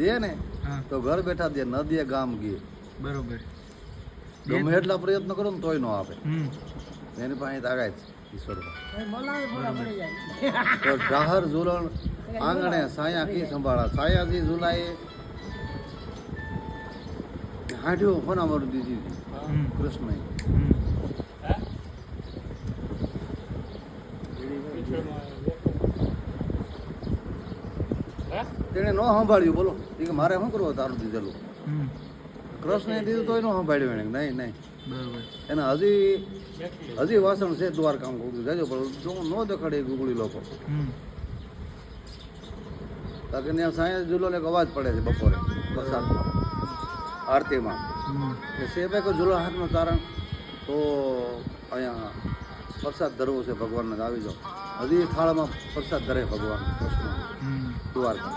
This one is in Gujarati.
દે ને હા તો ઘર બેઠા દે, ન દે ગામ ગયે. બરોબર. ગમે એટલા પ્રયત્ન કરો ને તોય ન આપે. હમ એની પાસે તાગાય જ ઈશ્વર. તો ઢાહર ઝૂલણ આંગણે સાયા કી સંભાળા, સાયાજી ઝુલાએ હાંડ્યો ફોના મારું દીધી હમ કૃષ્ણ. હમ તેને ન સંભાળ્યું, બોલો એ કે મારે શું કરવું તારું દીધેલું. હમ કૃષ્ણએ દીધું તોય ન સંભાળ્યું એને. નહીં નહીં, બરોબર. એને હજી વાસણ છે દ્વારકામ ગોગળી જાજો, પણ ન દેખાડે એ ગુગળી લોકો. હમ કારણ કે ત્યાં સાંજે ઝૂલોને એક અવાજ પડે છે બપોરે વરસાદમાં આરતીમાં હમ કે છે ભાઈ કોઈ ઝૂલા હાથનું તારણ તો અહીંયા પ્રસાદ ધરવો છે ભગવાનને, આવી જાઓ. હજી થાળમાં પ્રસાદ ધરે ભગવાન કૃષ્ણ હમ દ્વારકા.